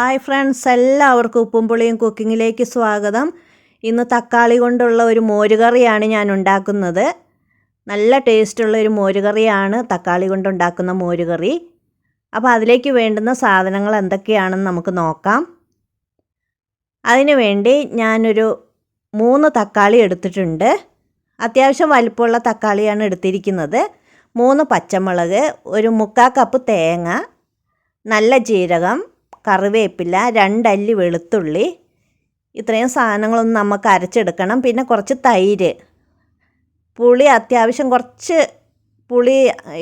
Hi friends, എല്ലാവർക്കും ഉപ്പും പുളിയും കുക്കിങ്ങിലേക്ക് സ്വാഗതം. ഇന്ന് തക്കാളി കൊണ്ടുള്ള ഒരു മോരുകറിയാണ് ഞാൻ ഉണ്ടാക്കുന്നത്. നല്ല ടേസ്റ്റുള്ള ഒരു മോരുകറിയാണ് തക്കാളി കൊണ്ടുണ്ടാക്കുന്ന മോരുകറി. അപ്പോൾ അതിലേക്ക് വേണ്ടുന്ന സാധനങ്ങൾ എന്തൊക്കെയാണെന്ന് നമുക്ക് നോക്കാം. അതിനു വേണ്ടി ഞാനൊരു 3 തക്കാളി എടുത്തിട്ടുണ്ട്. അത്യാവശ്യം വലിപ്പമുള്ള തക്കാളിയാണ് എടുത്തിരിക്കുന്നത്. 3 പച്ചമുളക്, ഒരു 3/4 കപ്പ് തേങ്ങ, നല്ല ജീരകം, കറിവേപ്പില, 2 അല്ലി വെളുത്തുള്ളി, ഇത്രയും സാധനങ്ങളൊന്നും നമുക്ക് അരച്ചെടുക്കണം. പിന്നെ കുറച്ച് തൈര്, പുളി അത്യാവശ്യം കുറച്ച് പുളി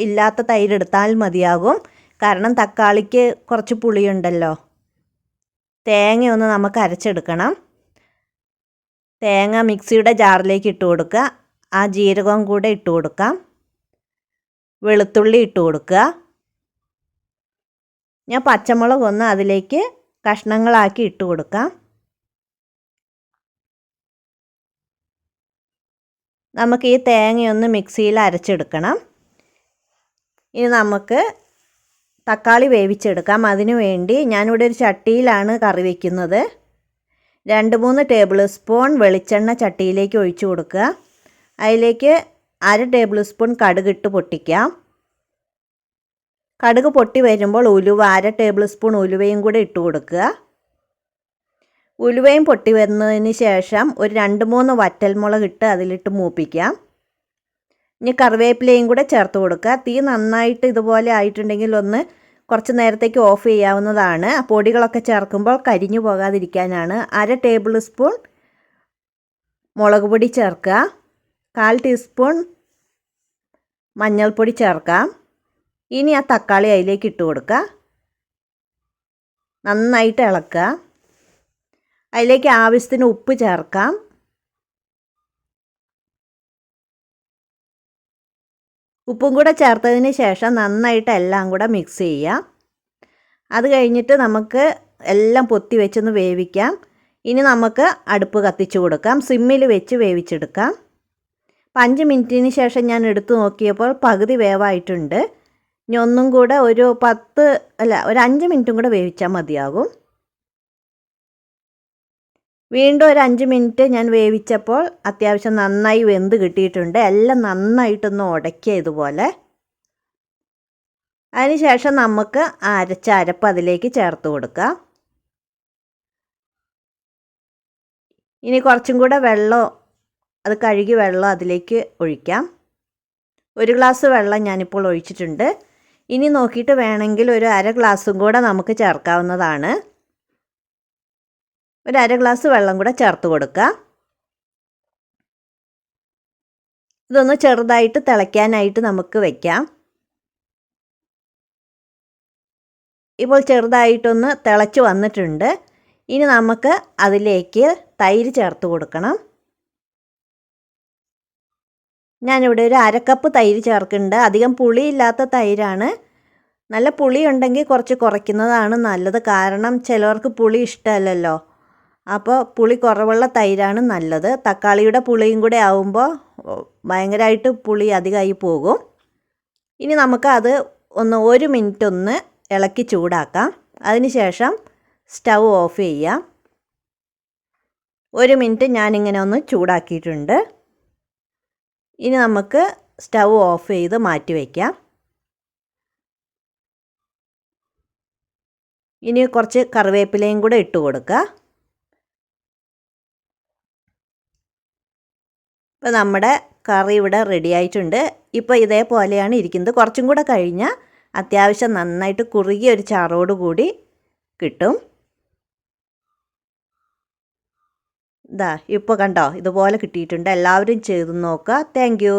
ഇല്ലാത്ത തൈര് എടുത്താൽ മതിയാകും, കാരണം തക്കാളിക്ക് കുറച്ച് പുളിയുണ്ടല്ലോ. തേങ്ങയൊന്ന് നമുക്ക് അരച്ചെടുക്കണം. തേങ്ങ മിക്സിയുടെ ജാറിലേക്ക് ഇട്ട് കൊടുക്കുക. ആ ജീരകം കൂടെ ഇട്ട് കൊടുക്കാം. വെളുത്തുള്ളി ഇട്ട് കൊടുക്കുക. ഞാൻ പച്ചമുളക് ഒന്ന് അതിലേക്ക് കഷ്ണങ്ങളാക്കി ഇട്ട് കൊടുക്കാം. നമുക്ക് ഈ തേങ്ങയൊന്ന് മിക്സിയിൽ അരച്ചെടുക്കണം. ഇനി നമുക്ക് തക്കാളി വേവിച്ചെടുക്കാം. അതിനു വേണ്ടി ഞാനിവിടെ ഒരു ചട്ടിയിലാണ് കറി വയ്ക്കുന്നത്. 2-3 ടേബിൾ സ്പൂൺ വെളിച്ചെണ്ണ ചട്ടിയിലേക്ക് ഒഴിച്ചു കൊടുക്കുക. അതിലേക്ക് 1/2 ടേബിൾ സ്പൂൺ കടുകിട്ട് പൊട്ടിക്കാം. കടുക് പൊട്ടി വരുമ്പോൾ ഉലുവ 1/2 ടേബിൾ സ്പൂൺ ഉലുവയും കൂടെ ഇട്ട് കൊടുക്കുക. ഉലുവയും പൊട്ടി വരുന്നതിന് ശേഷം ഒരു 2-3 വറ്റൽമുളക് ഇട്ട് അതിലിട്ട് മൂപ്പിക്കാം. ഇനി കറിവേപ്പിലയും കൂടെ ചേർത്ത് കൊടുക്കുക. തീ നന്നായിട്ട് ഇതുപോലെ ആയിട്ടുണ്ടെങ്കിൽ ഒന്ന് കുറച്ച് നേരത്തേക്ക് ഓഫ് ചെയ്യാവുന്നതാണ്. പൊടികളൊക്കെ ചേർക്കുമ്പോൾ കരിഞ്ഞു പോകാതിരിക്കാനാണ്. 1/2 ടേബിൾ സ്പൂൺ മുളക് പൊടി ചേർക്കുക. 1/4 ടീസ്പൂൺ മഞ്ഞൾപ്പൊടി ചേർക്കാം. ഇനി ആ തക്കാളി അതിലേക്ക് ഇട്ട് കൊടുക്കുക. നന്നായിട്ട് ഇളക്കുക. അതിലേക്ക് ആവശ്യത്തിന് ഉപ്പ് ചേർക്കാം. ഉപ്പും കൂടെ ചേർത്തതിന് ശേഷം നന്നായിട്ട് എല്ലാം കൂടെ മിക്സ് ചെയ്യാം. അത് കഴിഞ്ഞിട്ട് നമുക്ക് എല്ലാം പൊത്തി വെച്ചൊന്ന് വേവിക്കാം. ഇനി നമുക്ക് അടുപ്പ് കത്തിച്ച് കൊടുക്കാം. സിമ്മിൽ വെച്ച് വേവിച്ചെടുക്കാം. 5 മിനിറ്റിന് ശേഷം ഞാൻ എടുത്തു നോക്കിയപ്പോൾ പകുതി വേവായിട്ടുണ്ട്. ഇനി ഒന്നും കൂടെ ഒരു 5 മിനിറ്റും കൂടെ വേവിച്ചാൽ മതിയാകും. വീണ്ടും ഒരു 5 മിനിറ്റ് ഞാൻ വേവിച്ചപ്പോൾ അത്യാവശ്യം നന്നായി വെന്ത് കിട്ടിയിട്ടുണ്ട്. എല്ലാം നന്നായിട്ടൊന്ന് ഉടയ്ക്കുക ഇതുപോലെ. അതിനുശേഷം നമുക്ക് അരച്ച അരപ്പ് അതിലേക്ക് ചേർത്ത് കൊടുക്കാം. ഇനി കുറച്ചും കൂടെ വെള്ളം, അത് കഴുകി വെള്ളം അതിലേക്ക് ഒഴിക്കാം. 1 ഗ്ലാസ് വെള്ളം ഞാനിപ്പോൾ ഒഴിച്ചിട്ടുണ്ട്. ഇനി നോക്കിയിട്ട് വേണമെങ്കിൽ ഒരു 1/2 ഗ്ലാസും കൂടെ നമുക്ക് ചേർക്കാവുന്നതാണ്. ഒരു 1/2 ഗ്ലാസ് വെള്ളം കൂടെ ചേർത്ത് കൊടുക്കുക. ഇതൊന്ന് ചെറുതായിട്ട് തിളയ്ക്കാനായിട്ട് നമുക്ക് വയ്ക്കാം. ഇപ്പോൾ ചെറുതായിട്ടൊന്ന് തിളച്ച് വന്നിട്ടുണ്ട്. ഇനി നമുക്ക് അതിലേക്ക് തൈര് ചേർത്ത് കൊടുക്കണം. ഞാനിവിടെ ഒരു 1/2 കപ്പ് തൈര് ചേർക്കുന്നുണ്ട്. അധികം പുളിയില്ലാത്ത തൈരാണ്. നല്ല പുളി ഉണ്ടെങ്കിൽ കുറച്ച് കുറയ്ക്കുന്നതാണ് നല്ലത്, കാരണം ചിലവർക്ക് പുളി ഇഷ്ടമല്ലല്ലോ. അപ്പോൾ പുളി കുറവുള്ള തൈരാണ് നല്ലത്. തക്കാളിയുടെ പുളിയും കൂടെ ആവുമ്പോൾ ഭയങ്കരമായിട്ട് പുളി അധികമായി പോകും. ഇനി നമുക്ക് അത് 1 മിനിറ്റ് ഒന്ന് ഇളക്കി ചൂടാക്കാം. അതിനുശേഷം സ്റ്റൗ ഓഫ് ചെയ്യാം. 1 മിനിറ്റ് ഞാനിങ്ങനെ ഒന്ന് ചൂടാക്കിയിട്ടുണ്ട്. ഇനി നമുക്ക് സ്റ്റൗ ഓഫ് ചെയ്ത് മാറ്റി വയ്ക്കാം. ഇനി കുറച്ച് കറിവേപ്പിലയും കൂടെ ഇട്ട് കൊടുക്കുക. ഇപ്പോൾ നമ്മുടെ കറി ഇവിടെ റെഡി ആയിട്ടുണ്ട്. ഇപ്പോൾ ഇതേപോലെയാണ് ഇരിക്കുന്നത്. കുറച്ചും കൂടെ കഴിഞ്ഞാൽ അത്യാവശ്യം നന്നായിട്ട് കുറുകിയ ഒരു ചാറോട് കൂടി കിട്ടും. ഇതാ ഇപ്പോൾ കണ്ടോ, ഇതുപോലെ കിട്ടിയിട്ടുണ്ട്. എല്ലാവരും ചെയ്ത് നോക്കുക. Thank you.